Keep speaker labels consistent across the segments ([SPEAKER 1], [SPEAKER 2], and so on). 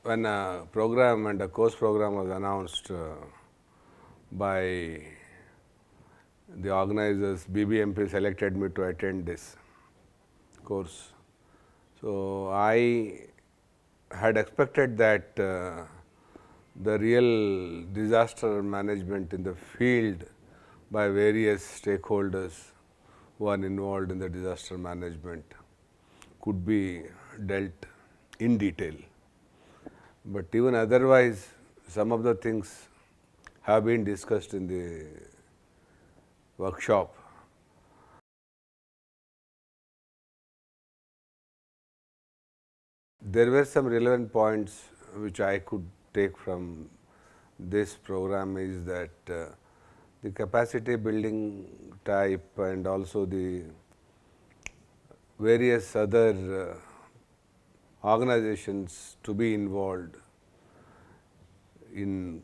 [SPEAKER 1] when a program and a course program was announced by the organizers, BBMP selected me to attend this course. So, I had expected that the real disaster management in the field by various stakeholders who are involved in the disaster management could be dealt in detail. But even otherwise, some of the things have been discussed in the workshop. There were some relevant points which I could take from this program is that the capacity building type and also the various other organizations to be involved in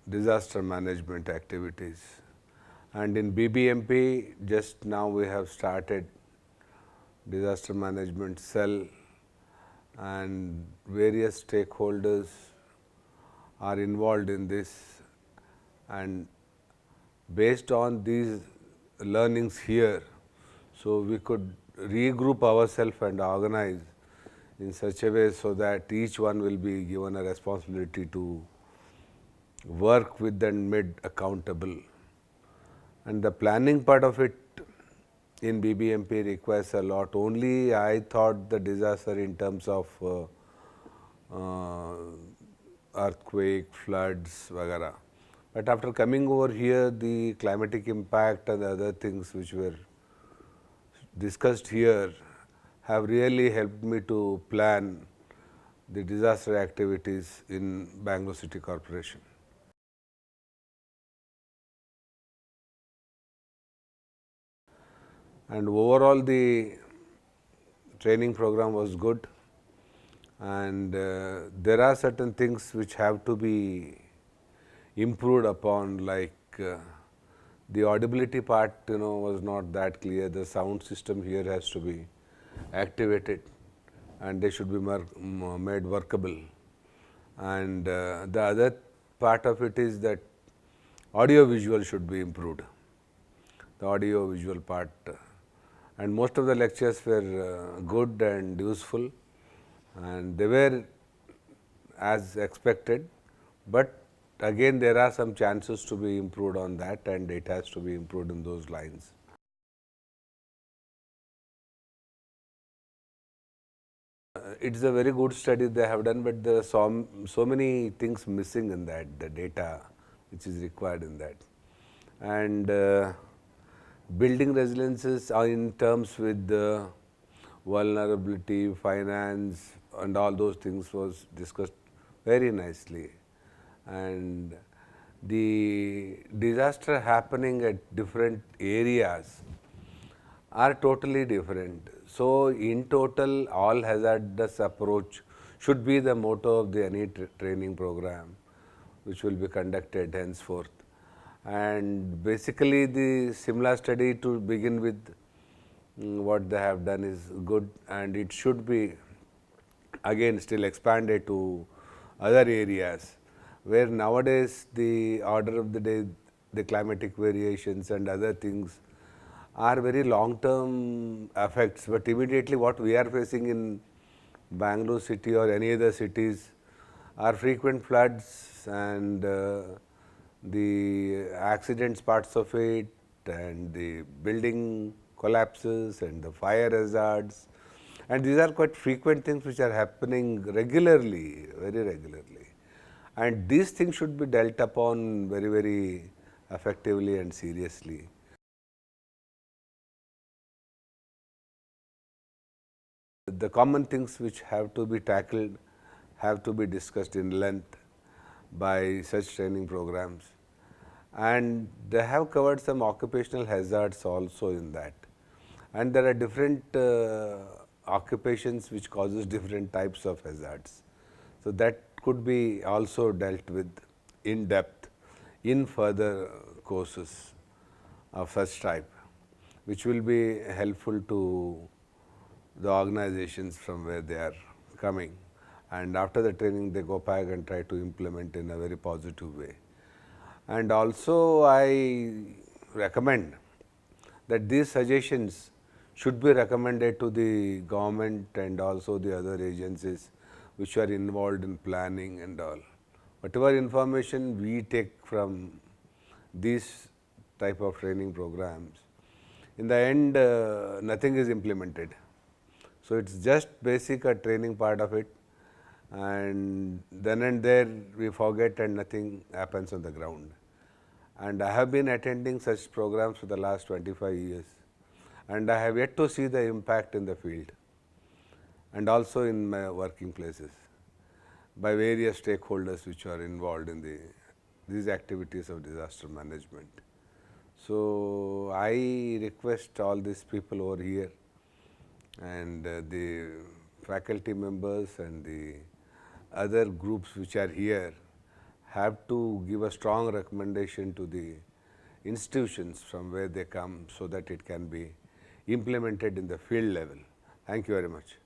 [SPEAKER 1] disaster management activities. And in BBMP, just now we have started disaster management cell, and various stakeholders are involved in this, and based on these learnings here, so we could regroup ourselves and organize in such a way so that each one will be given a responsibility to work with and made accountable. And the planning part of it in BBMP requires a lot. Only I thought the disaster in terms of earthquake, floods, vagara. But after coming over here, the climatic impact and the other things which were discussed here have really helped me to plan the disaster activities in Bangalore City Corporation. And overall the training program was good, and there are certain things which have to be improved upon, like the audibility part was not that clear. The sound system here has to be activated and they should be made workable. And the other part of it is that audio visual should be improved, the audio visual part. And most of the lectures were good and useful, and they were as expected, but again there are some chances to be improved on that, and it has to be improved in those lines. It is a very good study they have done, but there are so many things missing in that, the data which is required in that. And building resiliences are in terms with the vulnerability, finance and all those things was discussed very nicely. And the disaster happening at different areas are totally different. So, in total all hazardous approach should be the motto of the any training program which will be conducted henceforth. And basically the Simla study to begin with, what they have done is good, and it should be again still expanded to other areas where nowadays the order of the day, the climatic variations and other things are very long term effects, but immediately what we are facing in Bangalore city or any other cities are frequent floods and the accidents parts of it, and the building collapses and the fire hazards, and these are quite frequent things which are happening regularly, very regularly, and these things should be dealt upon very, very effectively and seriously. The common things which have to be tackled have to be discussed in length by such training programs, and they have covered some occupational hazards also in that, and there are different occupations which causes different types of hazards. So, that could be also dealt with in depth in further courses of such type, which will be helpful to the organizations from where they are coming. and after the training they go back and try to implement in a very positive way. And also I recommend that these suggestions should be recommended to the government and also the other agencies which are involved in planning and all. Whatever information we take from these type of training programs, in the end nothing is implemented. So it's just basic a training part of it, and then and there we forget and nothing happens on the ground. And I have been attending such programs for the last 25 years, and I have yet to see the impact in the field and also in my working places by various stakeholders which are involved in these activities of disaster management. So I request all these people over here and the faculty members and the other groups which are here have to give a strong recommendation to the institutions from where they come so that it can be implemented in the field level. Thank you very much.